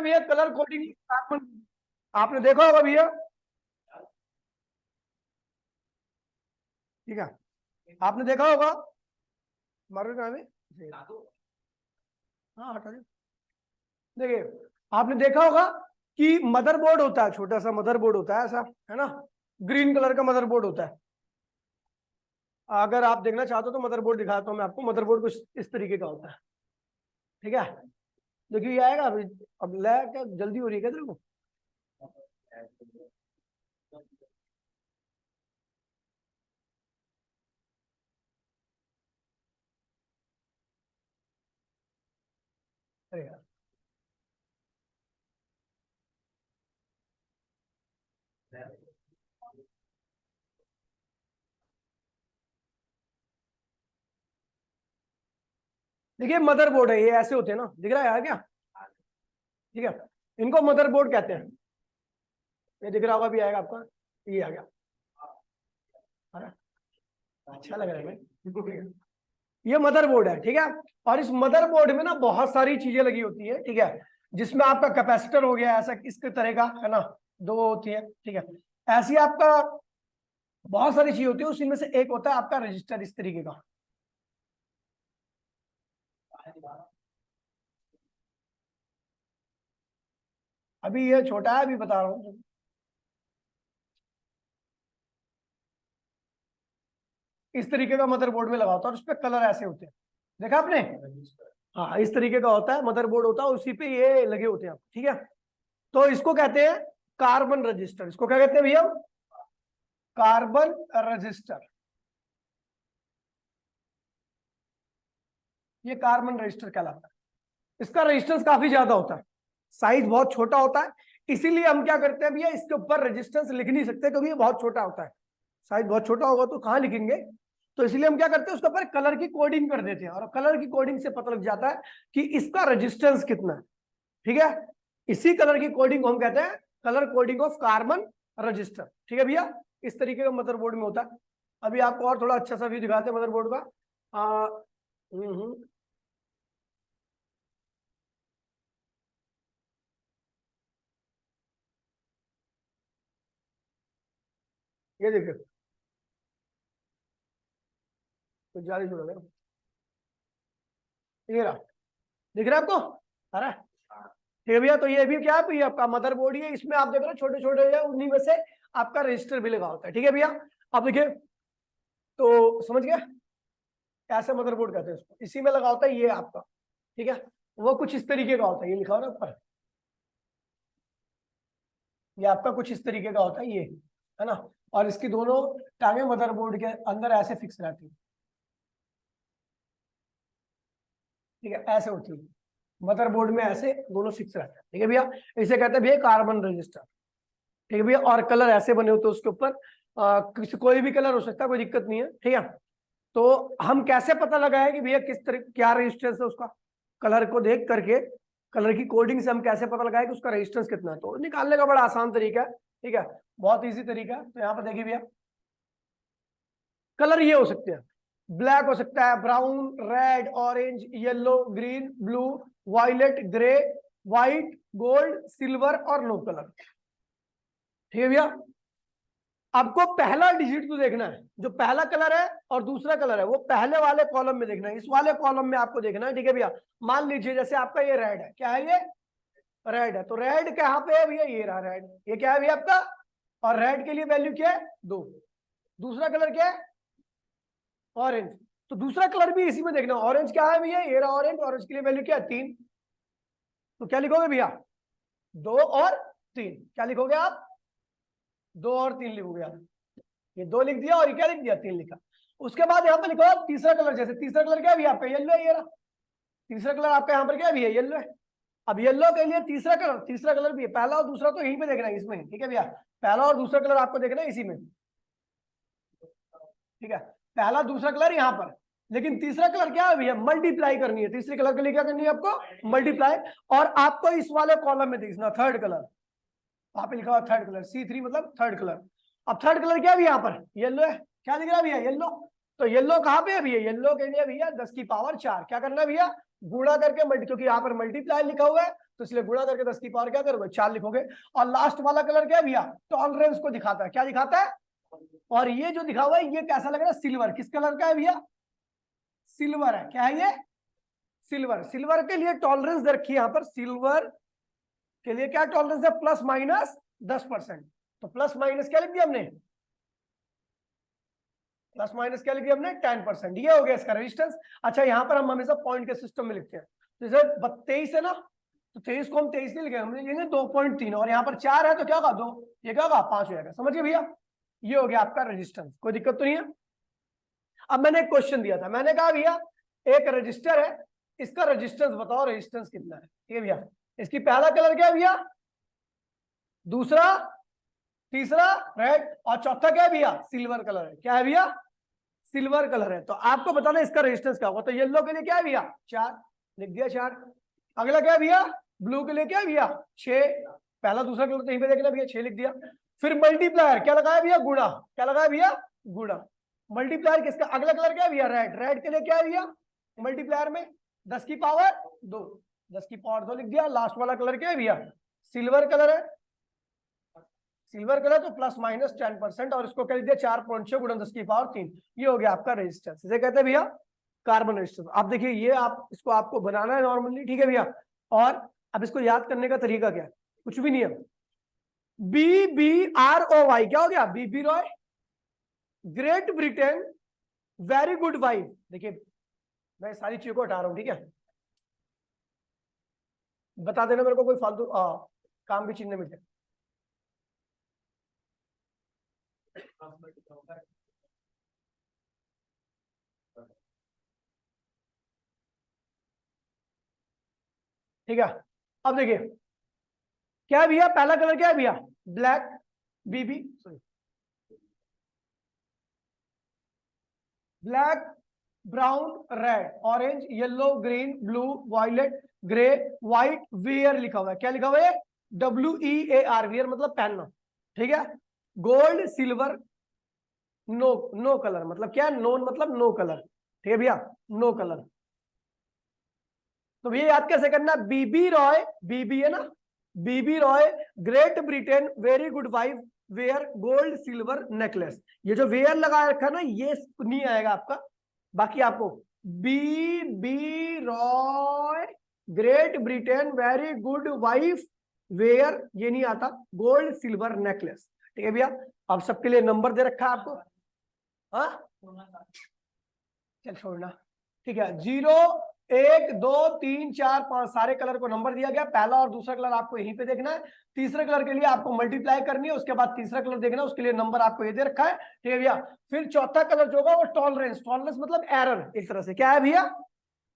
भैया colour coding carbon, आपने देखा होगा भैया, ठीक है, आपने देखा होगा मार्केट में। हाँ हटा दे। देखिए आपने देखा होगा कि मदरबोर्ड होता है, छोटा सा मदरबोर्ड होता है ऐसा, है ना, ग्रीन कलर का मदरबोर्ड होता है। अगर आप देखना चाहते हो तो मदरबोर्ड दिखाता हूं मैं आपको। मदरबोर्ड कुछ इस तरीके का होता है, ठीक है। देखिए ये आएगा अभी, अब ले क्या जल्दी हो रही है क्या तेरे को? अरे यार, देखिए मदरबोर्ड है, ये ऐसे होते हैं ना, दिख रहा है क्या? ठीक है, इनको मदरबोर्ड कहते हैं। ये दिख रहा होगा, भी आएगा आपका, ये आ गया। अरे, अच्छा लग रहा है भाई। ये मदरबोर्ड है, ठीक है। और इस मदरबोर्ड में ना बहुत सारी चीजें लगी होती है, ठीक है, जिसमें आपका कैपेसिटर हो गया ऐसा इस तरह का, है ना, दो होती है, ठीक है। ऐसी आपका बहुत सारी चीज होती है, उसी में से एक होता है आपका रजिस्टर, इस तरीके का। अभी ये छोटा है, अभी बता रहा हूँ। इस तरीके का मदरबोर्ड में लगा होता है और उस पर कलर ऐसे होते हैं, देखा आपने? हाँ इस तरीके का होता है, मदरबोर्ड होता है, उसी पे ये लगे होते हैं, ठीक है। तो इसको कहते हैं कार्बन रजिस्टर। इसको क्या कहते हैं भैया? Carbon register. ये कार्बन रजिस्टर कहलाता है। इसका रेजिस्टेंस काफी ज्यादा होता है, साइज बहुत छोटा होता है, इसीलिए हम क्या करते हैं भैया, इसके ऊपर रेजिस्टेंस लिख नहीं सकते क्योंकि ये बहुत छोटा होता है। साइज बहुत छोटा होगा तो कहाँ लिखेंगे, तो इसलिए हम क्या करते हैं, उसके ऊपर कलर की कोडिंग कर देते हैं, और कलर की कोडिंग से पता लग जाता है कि इसका रेजिस्टेंस कितना है, ठीक है। इसी कलर की कोडिंग को हम कहते हैं colour coding of carbon register, ठीक है भैया। इस तरीके का मदरबोर्ड में होता है। अभी आपको और थोड़ा अच्छा सा व्यू दिखाते हैं मदरबोर्ड का। हम्म, ये देखिए, तो जाली छोड़ दे, ये रहा, दिख रहा है आपको? आ रहा है? ठीक है भैया, तो ये भी क्या है, ये आपका मदरबोर्ड ही है, इसमें आप देख रहे हो छोटे छोटे है, उन्हीं में से आपका रजिस्टर भी लगा होता है, ठीक है भैया। अब देखिए, तो समझ गया, ऐसे मदरबोर्ड कहते हैं इसको, इसी में लगा होता है ये आपका, ठीक है। वो कुछ इस तरीके का होता है, ये लिखा हो ना ऊपर, ये आपका कुछ इस तरीके का होता है ये, है ना। और इसकी दोनों टांगे मदरबोर्ड के अंदर ऐसे फिक्स रहती है, ठीक है, ऐसे होती है मदरबोर्ड में, ऐसे दोनों फिक्स रहते हैं, ठीक है भैया। इसे कहते हैं भैया कार्बन रजिस्टर, ठीक है भैया। और कलर ऐसे बने होते हैं उसके ऊपर, किसी कोई भी कलर हो सकता है, कोई दिक्कत नहीं है, ठीक है। तो हम कैसे पता लगाए कि भैया किस तरह क्या रेजिस्टेंस है उसका, कलर को देख करके, कलर की कोडिंग से हम कैसे पता लगाए कि उसका रेजिस्टेंस कितना है, तो निकालने का बड़ा आसान तरीका है, ठीक है, बहुत इजी तरीका है। तो यहाँ पर देखिए भैया, कलर ये हो सकते हैं, ब्लैक हो सकता है, brown, red, orange, yellow, green, blue, violet, grey, white, gold, silver और नो कलर, ठीक है भैया। आपको पहला डिजिट तो देखना है, जो पहला कलर है और दूसरा कलर है वो पहले वाले कॉलम में देखना है, इस वाले कॉलम में आपको देखना है, ठीक है भैया। मान लीजिए जैसे आपका ये रेड है, क्या है ये? रेड है, तो रेड कहाँ पे है भैया? ये रहा रेड, ये क्या है भैया आपका? और रेड के लिए वैल्यू क्या है? 2। दूसरा कलर क्या है? ऑरेंज। तो दूसरा कलर भी इसी में देखना, ऑरेंज क्या है भैया? ये रहा ऑरेंज, ऑरेंज के लिए वैल्यू क्या है? 3। तो क्या लिखोगे भैया? 2 और 3। क्या लिखोगे आप? 2 और 3 लिखोगे आप। ये 2 लिख दिया और ये क्या लिख दिया? 3 लिखा। उसके बाद यहाँ पे लिखो आप तीसरा कलर, जैसे तीसरा कलर क्या है भैया आपका? येलो है, ये रहा तीसरा कलर आपका, यहाँ पर क्या है भैया? येलो है। अब येलो के लिए तीसरा कलर भी है, पहला और दूसरा तो यहीं पे देखना है इसमें, ठीक है भैया। पहला और दूसरा कलर आपको देखना है इसी में, ठीक है। पहला दूसरा कलर यहाँ पर, लेकिन तीसरा कलर क्या है भैया? मल्टीप्लाई करनी है, तीसरे कलर के लिए क्या करनी है आपको? मल्टीप्लाई। और आपको इस वाले कॉलम में देखना थर्ड कलर, वहां पे लिखा हुआ थर्ड कलर, C3 मतलब थर्ड कलर। अब थर्ड कलर क्या है यहाँ पर? येलो है, क्या दिख रहा है भैया? येलो। तो येलो कहाँ पे है भैया? येलो के लिए भैया 10 की पावर 4 क्या करना है भैया? गुणा करके क्योंकि यहाँ पर मल्टीप्लाई लिखा हुआ है, तो इसलिए गुणा करके 10 की पावर क्या करोगे 4 लिखोगे। और लास्ट वाला कलर क्या है भैया, टॉलरेंस को दिखाता है। क्या दिखाता है? और ये जो दिखा हुआ है ये कैसा लग रहा है, सिल्वर। किस कलर का है भैया? सिल्वर है। क्या है ये? सिल्वर। सिल्वर के लिए टॉलरेंस रखी है यहाँ पर, सिल्वर के लिए क्या टॉलरेंस है, ±10%। तो प्लस माइनस क्या लिख दिया हमने, प्लस माइनस क्या लिख दिया हमने 10%। ये हो गया इसका रेजिस्टेंस। अच्छा यहाँ पर हम हमेशा पॉइंट के सिस्टम में लिखते हैं। जैसे 23 है ना, तो 23 को हम 23 नहीं लिखेंगे, हम लिखेंगे 2.3, और यहाँ पर 4 है तो क्या होगा 2, ये क्या होगा 5 हो जाएगा। समझिए भैया, ये हो गया आपका रेजिस्टेंस। कोई दिक्कत तो नहीं है। अब मैंने एक क्वेश्चन दिया था, मैंने कहा भैया एक रजिस्टर है, इसका रेजिस्टेंस बताओ, रेजिस्टेंस कितना है। ठीक है भैया, इसकी पहला कलर क्या है भैया, दूसरा, तीसरा रेड, और चौथा क्या है भैया, सिल्वर कलर है। क्या है भैया, सिल्वर कलर है। तो आपको बताना इसका रेजिस्टेंस क्या होगा। तो येलो के लिए क्या है भैया 4, लिख दिया 4। अगला क्या है भैया, ब्लू के लिए क्या है भैया 6, पहला दूसरा कलर तो यहीं पे देखना भैया 6 लिख दिया। फिर मल्टीप्लायर क्या लगाया भैया, गुणा। क्या लगाया भैया, गुणा। मल्टीप्लायर किसका, अगला कलर क्या है भैया रेड, रेड के लिए क्या है भैया मल्टीप्लायर में 10 की पावर 2, 10 की पावर 2 लिख दिया। लास्ट वाला कलर क्या है भैया, सिल्वर कलर है, सिल्वर कलर तो ±10%, और इसको क्या लिख दिया 4.6 गुणा 10 की पावर 3। ये हो गया आपका रेजिस्टेंस, इसे कहते हैं भैया कार्बन रेजिस्टेंस। आप देखिए ये आप इसको आपको बनाना है नॉर्मली, ठीक है भैया। और अब इसको याद करने का तरीका क्या है, कुछ भी नहीं है। BBROY क्या हो गया, BB Roy, Great Britain, very good wife. देखिए मैं सारी चीजों को हटा रहा हूं, ठीक है। बता देना मेरे को कोई फालतू काम की चिन्ह मिटे। ठीक है, अब देखिए क्या है भैया, पहला कलर क्या है भैया ब्लैक, बीबी sorry black, brown, red, orange, yellow, green, blue, violet, grey, white, wear लिखा हुआ है। क्या लिखा हुआ है, WEAR, वेयर मतलब पहनना, ठीक है। Gold, silver, no, no colour मतलब क्या है, नोन मतलब नो कलर, ठीक है भैया, नो कलर। तो भैया याद कैसे करना, बीबी रॉय, बीबी है ना, BB Roy, Great Britain, very good wife, wear, gold, silver, necklace. ये जो वेयर लगा रखा है ना ये नहीं आएगा आपका, बाकी आपको BB Roy, Great Britain, very good wife, wear, ये नहीं आता, गोल्ड, सिल्वर, नेकलेस। ठीक है भैया, अब सबके लिए नंबर दे रखा है आपको, हाँ चल छोड़ना, ठीक है। 0, 1, 2, 3, 4, 5 सारे कलर को नंबर दिया गया। पहला और दूसरा कलर आपको यहीं पे देखना है, तीसरे कलर के लिए आपको मल्टीप्लाई करनी है, उसके बाद तीसरा कलर देखना है, उसके लिए नंबर आपको ये दे रखा है, ठीक है भैया। फिर चौथा कलर जो होगा वो टॉलरेंस, टॉलरेंस मतलब एरर एक तरह से, क्या है भैया,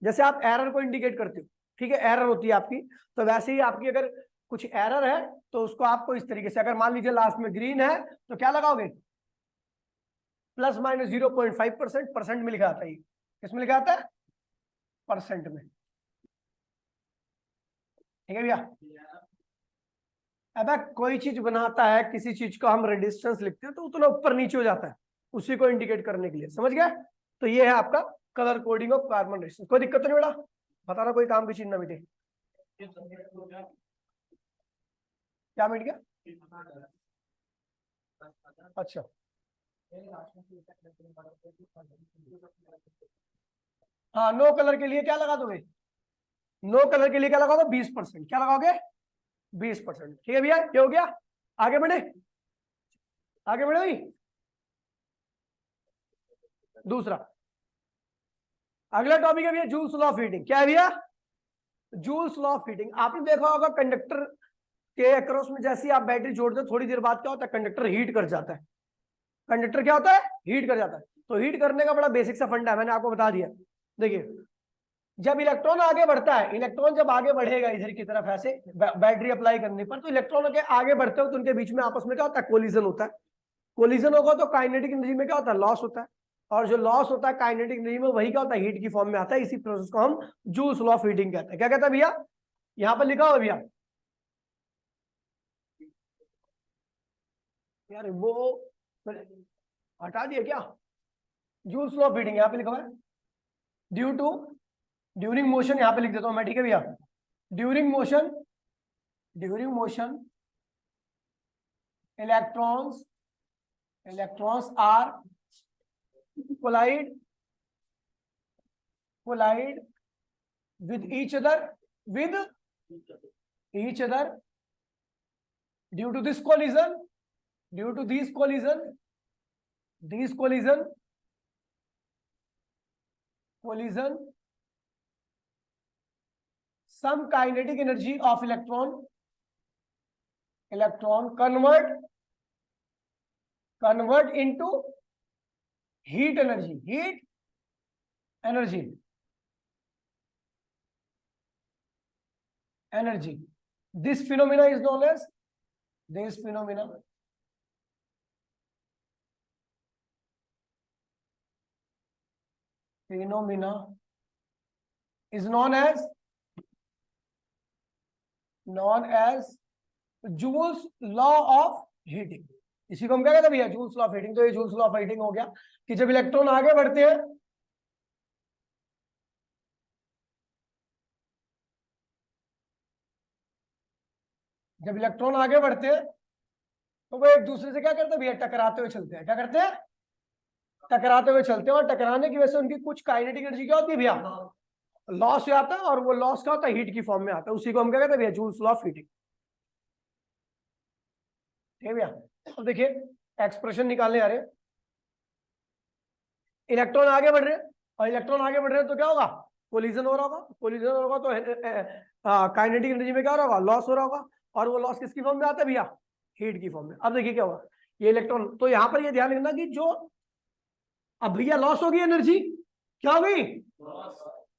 जैसे आप एरर को इंडिकेट करते हो, ठीक है, एरर होती है आपकी, तो वैसे ही आपकी अगर कुछ एरर है तो उसको आपको इस तरीके से, अगर मान लीजिए लास्ट में ग्रीन है तो क्या लगाओगे, ±0.5%, परसेंट में लिखा आता है, किसमें लिखा आता है, परसेंट में, ठीक है भैया। अब कोई चीज बनाता है, किसी चीज को हम रेजिस्टेंस लिखते हैं तो उतना ऊपर नीचे हो जाता है, उसी को इंडिकेट करने के लिए, समझ गए। तो ये है आपका colour coding of carbon resistance. कोई दिक्कत तो नहीं बेटा, बताना कोई काम की चीज ना मिटे। क्या मिट गया, अच्छा हाँ, नो कलर के लिए क्या लगा दोगे, नो कलर के लिए क्या लगाओगे 20%, क्या लगाओगे 20%, ठीक है भैया, ये हो गया। आगे बढ़े, आगे बढ़े भाई। दूसरा अगला टॉपिक है भैया जूल्स लॉ ऑफ हीटिंग। क्या है भैया, जूल्स लॉ ऑफ हीटिंग। आपने देखा होगा कंडक्टर के अक्रॉस में जैसे ही आप बैटरी जोड़ते हो थोड़ी देर बाद क्या होता है, कंडक्टर हीट कर जाता है, कंडक्टर क्या होता है, हीट कर जाता है। तो हीट करने का बड़ा बेसिक सा फंडा है, मैंने आपको बता दिया। देखिए जब इलेक्ट्रॉन आगे बढ़ता है, इलेक्ट्रॉन जब आगे बढ़ेगा इधर की तरफ ऐसे बैटरी अप्लाई करने पर, तो इलेक्ट्रॉनों के आगे बढ़ते हो तो उनके बीच में आपस में क्या होता है, कोलिजन होता है। कोलिजन होगा तो काइनेटिक एनर्जी में क्या होता है, लॉस होता है, और जो लॉस होता है काइनेटिक एनर्जी में वही क्या होता है, हीट की फॉर्म में आता है। इसी प्रोसेस को हम जूल्स लॉ ऑफ हीटिंग कहते हैं। क्या कहता है भैया, यहाँ पर लिखा हुआ भैया, यार वो हटा दिया क्या, जूल्स लॉ ऑफ हीटिंग यहाँ पे लिखा हुआ है, ड्यू टू ड्यूरिंग मोशन, यहाँ पे लिख देता हूं मैं, ठीक है भैया, during motion during motion electrons are collide with each other due to this collision some kinetic energy of electron convert into heat energy. This phenomena is known as joules law of heating. इसी को हम क्या कहते हैं भैया? Joules law of heating. तो ये joules law of heating हो गया कि जब इलेक्ट्रॉन आगे बढ़ते हैं तो वो एक दूसरे से क्या करते हैं भैया? टकराते हुए चलते हैं. क्या करते हैं? टकराते हुए चलते हैं. और टकराने की वजह से उनकी कुछ काइनेटिक एनर्जी क्या होती है भैया? लॉस हो जाता है. और वो लॉस क्या होता है? हीट की फॉर्म में आता है. उसी को हम क्या कहते हैं भैया? Joules law of heating. ठीक है भैया. अब देखिए एक्सप्रेशन निकालने आ रहे हैं. इलेक्ट्रॉन आगे बढ़ रहे हैं तो क्या होगा? कोलिजन हो रहा होगा. तो काइनेटिक एनर्जी में क्या हो रहा होगा? लॉस हो रहा होगा. और वो लॉस किसकी फॉर्म में आता है भैया? हीट की फॉर्म में. अब देखिए क्या होगा. ये इलेक्ट्रॉन, तो यहां पर ये ध्यान रखना कि जो अब भैया लॉस होगी एनर्जी, क्या होगी?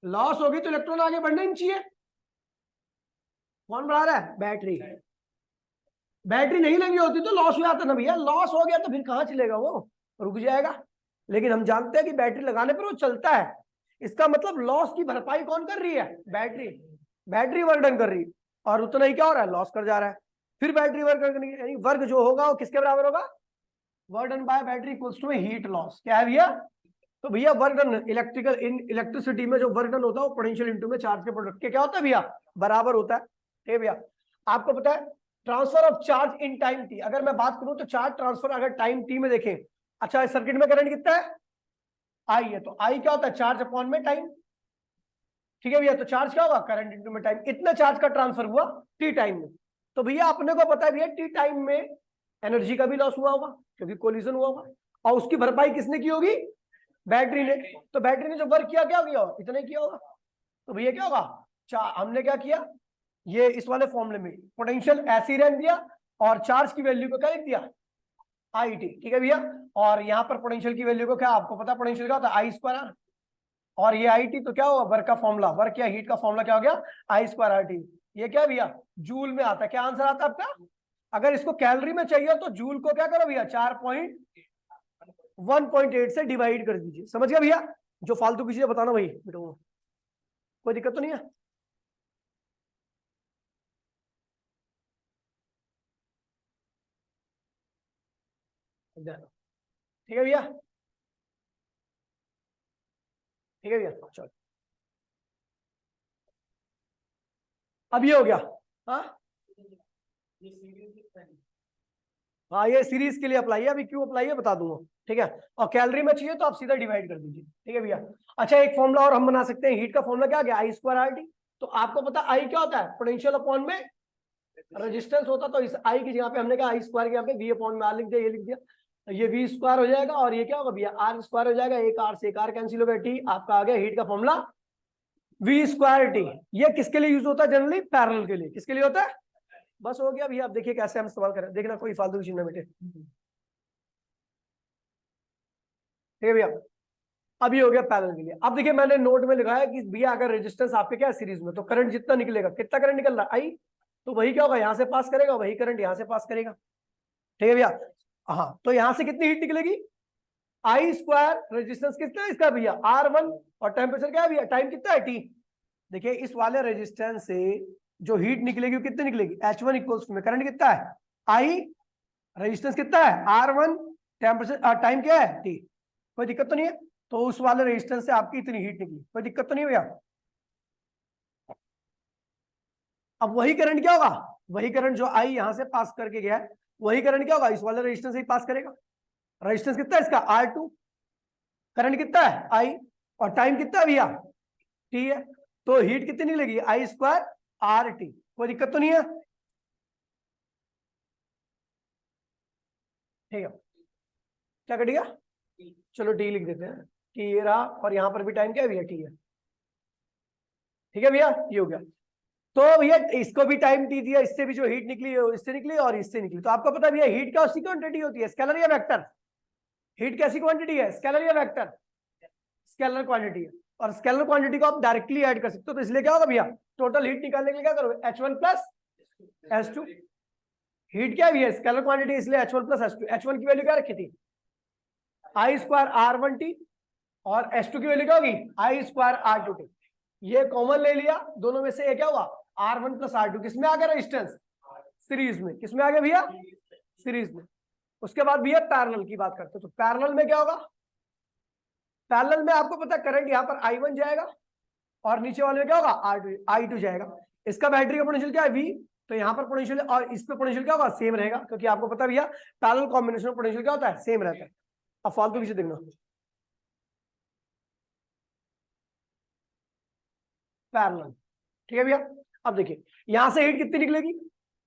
लॉस होगी. तो इलेक्ट्रॉन आगे बढ़ना ही चाहिए. कौन बढ़ा रहा है? बैटरी नहीं लगी होती तो लॉस हो जाता ना भैया. लॉस हो गया तो फिर कहां चलेगा? वो रुक जाएगा. लेकिन हम जानते हैं कि बैटरी लगाने पर वो चलता है. इसका मतलब लॉस की भरपाई कौन कर रही है? बैटरी वर्क डन कर रही है. और उतना ही क्या हो रहा है? लॉस कर जा रहा है. फिर बैटरी वर्क करने यानी वर्क जो होगा वो किसके बराबर होगा? Work done by battery equals to heat loss. क्या है भैया? तो भैया वर्क डन इलेक्ट्रिसिटी में जो वर्क डन होता है वो पोटेंशियल इनटू में चार्ज के प्रोडक्ट के क्या होता है भैया? बराबर होता है. ठीक है भैया. आपको पता है transfer of charge in time T. अगर मैं बात करूं तो चार्ज ट्रांसफर अगर टाइम टी में देखें, अच्छा इस सर्किट में करंट कितना है? आई है. तो आई क्या होता है? चार्ज अपॉन में टाइम. ठीक है भैया. तो चार्ज क्या होगा? करंट इनटू में टाइम. इतना चार्ज का ट्रांसफर हुआ टी टाइम में. तो भैया अपने को पता है भैया टी टाइम में एनर्जी का भी लॉस हुआ होगा क्योंकि कोलिजन हुआ होगा. और उसकी भरपाई किसने की होगी? बैटरी ने. तो बैटरी ने जो वर्क किया क्या किया होगा? इतना ही किया होगा. तो भैया क्या होगा? हमने क्या किया? ये इस वाले फॉर्मूले में पोटेंशियल ऐसे ही रहने दिया और चार्ज की वैल्यू को क्या लिख दिया? I T. ठीक है भैया. और यहाँ पर पोटेंशियल की वैल्यू को क्या आपको पता? पोटेंशियल क्या होता है? आई स्क्वायर आर. और ये आई टी तो क्या होगा? वर्क का फॉर्मूला, वर्क या हीट का फॉर्मूला क्या हो गया? आई स्क्वायर आर टी. ये क्या भैया? जूल में आता है. क्या आंसर आता है आपका? अगर इसको कैलोरी में चाहिए तो जूल को क्या करो भैया? 4.1.8 से डिवाइड कर दीजिए. समझ गया भैया? जो फालतू की चीजें बताना भाई बेटा, कोई दिक्कत तो नहीं है? ठीक है भैया. ठीक है भैया. चलो अब ये हो गया. हाँ हाँ ये सीरीज के लिए अप्लाई है. अभी क्यों अप्लाई है बता दूंगा. ठीक है. और कैलोरी में चाहिए तो आप सीधा डिवाइड कर दीजिए. ठीक है भैया. अच्छा एक फॉर्मूला और हम बना सकते हैं. हीट का फॉर्मूला क्या गया? आई स्क्वायर आर टी. तो आपको पता आई क्या होता है? पोटेंशियल अपॉन में रेजिस्टेंस होता. तो इस आई की जगह पे हमने कहा आई स्क्वायर के यहाँ पे वी अपॉन में आर लिख दिया. ये लिख दिया. ये वी स्क्वायर हो जाएगा और ये क्या होगा भैया? आर स्क्वायर हो जाएगा. एक आर से एक आर कैंसिल हो गया. टी आपका आ गया हीट का फॉर्मूला वी स्क्वायर टी. ये किसके लिए यूज होता है? जनरली पैरेलल के लिए. किसके लिए होता है? बस हो गया भैया. आप देखिए कैसे हम इस्तेमाल करें. देखना कोई फालतू की चीज ना बेटे. ठीक है भैया. अब ये हो गया पैरेलल के लिए. अब देखिए मैंने नोट में लिखा है कि भैया अगर रेजिस्टेंस आपके क्या सीरीज में तो करंट जितना निकलेगा, कितना करंट निकल रहा है? आई. तो वही क्या होगा? यहां से पास करेगा, वही करंट यहां से पास करेगा. ठीक है भैया. हाँ तो यहां से कितनी हीट निकलेगी? आई स्क्वायर. रेजिस्टेंस कितना है इसका भैया? R1. और टेम्परेचर क्या है भैया? टाइम कितना है? टी. देखिए इस वाले रेजिस्टेंस से जो हीट निकलेगी वो कितनी निकलेगी? H1 इक्वल्स में करंट कितना है? आई. रेजिस्टेंस कितना है? R1. टेम्परेचर टाइम क्या है? टी. कोई दिक्कत तो नहीं है? तो उस वाले रेजिस्टेंस से आपकी इतनी हीट निकली. कोई दिक्कत तो नहीं भैया? अब वही करंट क्या होगा? वही करंट जो आई यहां से पास करके गया है, वही करंट क्या होगा, इस वाले रेजिस्टेंस से ही पास करेगा। रेजिस्टेंस कितना है इसका, R2, करंट कितना है I, और टाइम कितना है भैया T है। तो हीट कितनी निकलेगी, I² RT। कोई दिक्कत तो नहीं है, ठीक है। क्या कटेगा, चलो T लिख देते हैं, T ये रहा, और यहां पर भी टाइम क्या है भैया, T है। ठीक है भैया, ये हो गया। तो भैया इसको भी टाइम T दिया, इससे भी जो हीट निकली इससे निकली और इससे निकली। तो आपको पता है भैया हीट क्या उसी क्वांटिटी होती है, स्केलर या वेक्टर। हीट कैसी क्वांटिटी है, स्केलर या वेक्टर, स्केलर क्वांटिटी है। और स्केलर क्वांटिटी को आप डायरेक्टली ऐड कर सकते हो। तो इसलिए क्या होगा भैया, टोटल हीट निकालने के लिए क्या करोगे, H1 प्लस H2। हीट क्या है भैया, स्केलर क्वांटिटी, इसलिए H1 प्लस H2। H1 की वैल्यू क्या रखी थी, I² R1T, और H2 की वैल्यू क्या होगी, I² R2T। ये कॉमन ले लिया, दोनों में से ये क्या हुआ, R1 प्लस R2। किसमें आ गया रेजिस्टेंस, सीरीज में। किसमें आ गया भैया, सीरीज में। उसके बाद भैया पैरेलल की बात करते हैं। तो पैरेलल में क्या होगा, पैरेलल में आपको पता है करंट यहाँ पर I1 जाएगा, और नीचे वाले में क्या होगा, I2 जाएगा। इसका बैटरी का पोटेंशियल क्या है V, तो यहाँ पर पोटेंशियल और इस पे पोटेंशियल क्या होगा, सेम रहेगा, क्योंकि आपको पता भैया पैरेलल कॉम्बिनेशन पोटेंशियल क्या होता है, सेम रहता है। अब फालतू पीछे देखना, पैरेलल, ठीक है भैया। अब देखिए यहां से हीट कितनी निकलेगी,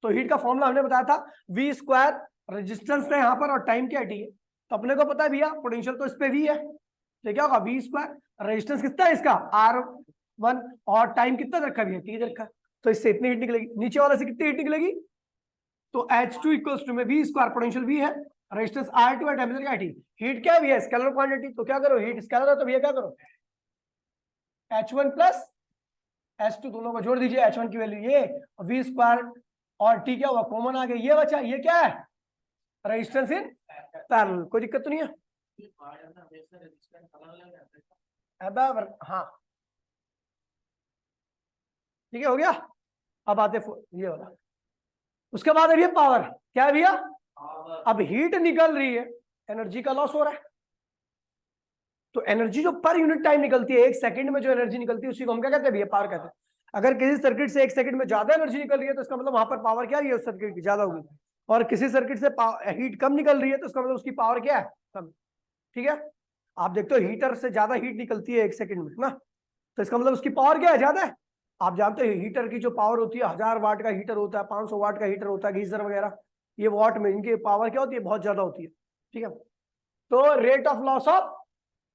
तो हीट का फॉर्मूला हमने बताया था V², रेजिस्टेंस है यहाँ पर और टाइम क्या T है। तो अपने को पता है भैया पोटेंशियल तो इस पे V है, तो क्या होगा V², रेजिस्टेंस कितना है इसका R1, और टाइम कितना रखा भैया T रखा। तो इससे इतनी हीट निकलेगी। नीचे वाले से कितनी हीट निकलेगी, तो H2 इक्वल्स टू में V², पोटेंशियल V है, रेजिस्टेंस R2 है, टेम्परेचर क्या T। हीट क्या है भैया, स्केलर क्वांटिटी। तो क्या करो, हीट स्केलर है तो भैया क्या करो, H1 प्लस H2 दोनों को जोड़ दीजिए, H1 की वैल्यू ये, V² और T क्या हुआ, कॉमन आ गया, ये बचा। ये क्या है, रेजिस्टेंस इन पैरेलल। कोई दिक्कत तो नहीं है, हाँ ठीक है, हो गया। अब आते ये वाला। उसके बाद है पावर, क्या है भैया, अब हीट निकल रही है, एनर्जी का लॉस हो रहा है। तो एनर्जी जो पर यूनिट टाइम निकलती है, एक सेकंड में जो एनर्जी निकलती है, उसी को हम क्या कहते हैं भैया, पावर कहते हैं। अगर किसी सर्किट से एक सेकंड में ज्यादा एनर्जी निकल रही है, तो इसका मतलब वहां पर पावर क्या रही है, उस सर्किट की ज्यादा होगी। और किसी सर्किट से हीट कम निकल रही है, तो इसका मतलब उसकी पावर क्या है, कम। ठीक है, आप देखते हो हीटर से ज्यादा हीट निकलती है एक सेकंड में ना, तो इसका मतलब उसकी पावर क्या है, ज्यादा है। आप जानते हो हीटर की जो पावर होती है, 1000 वाट का हीटर होता है, 500 वाट का हीटर होता है, गीजर वगैरह, ये वाट में इनकी पावर क्या होती है, बहुत ज्यादा होती है। ठीक है, तो rate of loss of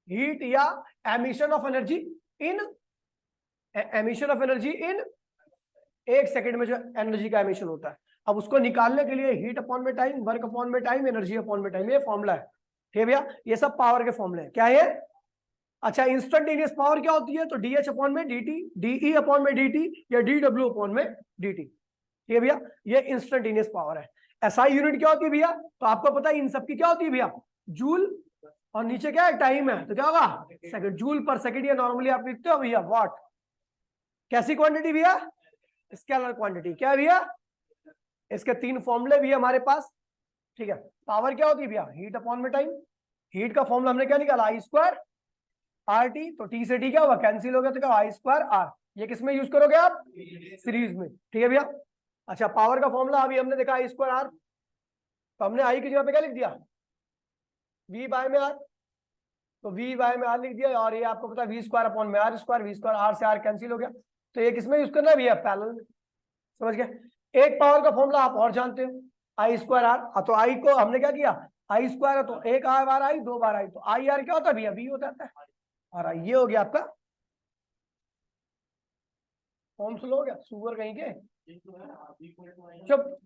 heat या emission of energy in, emission of energy in एक सेकंड में जो एनर्जी का एमिशन होता है, अब उसको निकालने के लिए हीट अपॉन में टाइम, वर्क अपॉन में टाइम, एनर्जी अपॉन में टाइम, ये फॉर्मूला है। ठीक है भैया, ये सब पावर के फॉर्मूले हैं। क्या है, अच्छा इंस्टेंटेनियस पावर क्या होती है, तो DH अपॉन में DT, DE अपॉन में DT, या DW अपॉन में DT। ठीक है भैया, ये इंस्टेंटेनियस पावर है। SI यूनिट क्या होती है भैया, तो आपको पता है इन सब की क्या होती है भैया, जूल, और नीचे क्या है, टाइम है, तो क्या होगा, सेकंड, जूल पर सेकंड, या नॉर्मली आप लिखते हो भैया वाट। कैसी क्वांटिटी भैया, स्केलर क्वांटिटी। क्या है भैया, इसके 3 फॉर्मूले भी है हमारे पास। ठीक है, पावर क्या होती है भैया, हीट अपॉन में टाइम। हीट का फॉर्मूला हमने क्या निकाला, I² RT, तो T से T क्या हुआ, कैंसिल हो गया, तो क्या I² R। ये किसमें यूज करोगे आप, सीरीज में। ठीक है भैया, अच्छा पावर का फॉर्मूला अभी हमने देखा I² R, तो हमने I की जगह पे क्या लिख दिया, V बाय में R, तो V बाय में R लिख दिया, और ये आपको पता है V² अपॉन में R², V² R से R कैंसिल हो गया। तो ये किसमें यूज करना है भैया, पैरेलल में। समझ गए। एक पावर का फॉर्मूला आप और जानते हो, I² R, तो I को हमने क्या किया, I² है तो एक बार I, 2 बार I, तो IR क्या होता है भैया, V हो जाता है। और ये हो गया आपका फॉर्म स्लो हो गया, सुगर कहीं के, चुप।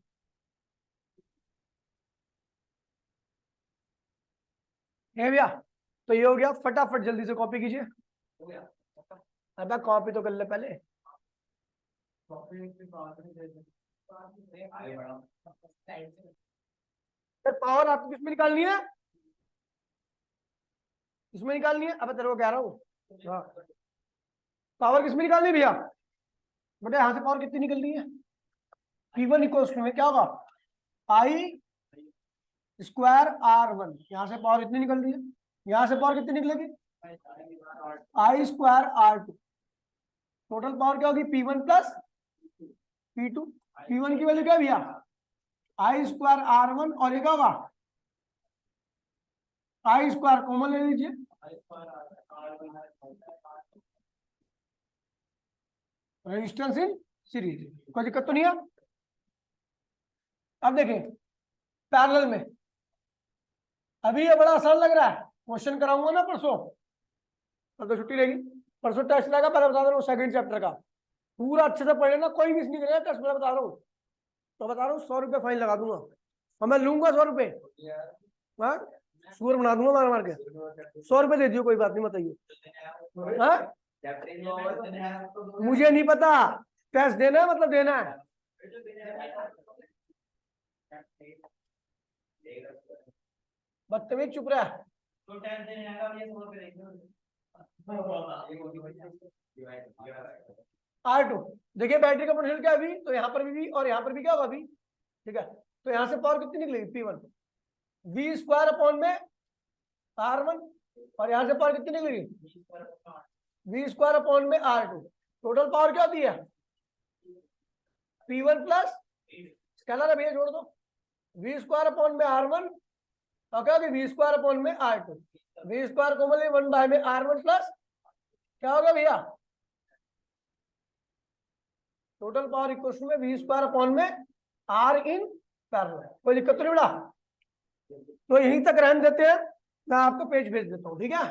है भैया, तो ये हो गया, फटाफट जल्दी से कॉपी कीजिए। अब कॉपी तो कर ले पहले। पावर आपको किसमें निकालनी है, इसमें निकालनी है। अब तेरे को कह रहा हूँ, पावर किसमें निकालनी है भैया, बेटा यहाँ से पावर कितनी निकल रही है, P1 इक्वल्स टू में क्या होगा, I² R1। यहाँ से पावर इतनी निकल रही है, यहाँ से पावर कितनी निकलेगी, I² R2। टोटल पावर क्या होगी, P1 प्लस P2। P1 की वैल्यू क्या भैया आई स्क्वायर R1 और एक होगा आई स्क्वायर कॉमन ले लीजिए रेजिस्टेंस इन सीरीज, कोई दिक्कत तो नहीं है। अब देखें पैरेलल में, अभी ये बड़ा आसान लग रहा है, क्वेश्चन कराऊंगा ना परसों, तो छुट्टी रहेगी, परसों टेस्ट लगा, पहले बता दे रहा हूँ सेकंड चैप्टर का पूरा अच्छे से पढ़ लेना, कोई मिस नहीं करेगा टेस्ट में, बता रहा हूँ, तो बता रहा हूँ 100 रुपये फाइन लगा दूंगा और मैं लूंगा 100 रुपये, हाँ सुअर बना दूंगा मार मार के, 100 रुपये दे दियो, कोई बात नहीं, बताइए। हाँ मुझे नहीं पता, टेस्ट देना है मतलब देना है। बदतमीज चुप रहा। R2 देखिए बैटरी का पोटेंशियल क्या है अभी, तो यहाँ पर भी और यहाँ पर भी क्या होगा अभी, ठीक है, तो यहाँ से पावर कितनी निकलेगी P1 V स्क्वायर अपॉन में R1 और यहाँ से पावर कितनी निकलेगी V स्क्वायर अपॉन में R2, टोटल पावर क्या होती है P1 प्लस स्केलर है भैया, जोड़ दो V स्क्वायर अपॉन में R1 और क्या होगी V स्क्वायर अपॉन में R2, V square common 1 bye में R1 प्लस क्या होगा भैया टोटल पावर इक्वल टू में V स्क्वायर अपॉन में R इन पैरेलल, कोई दिक्कत तो नहीं बेटा, तो यहीं तक रहने देते हैं, मैं आपको पेज भेज देता हूँ, ठीक है।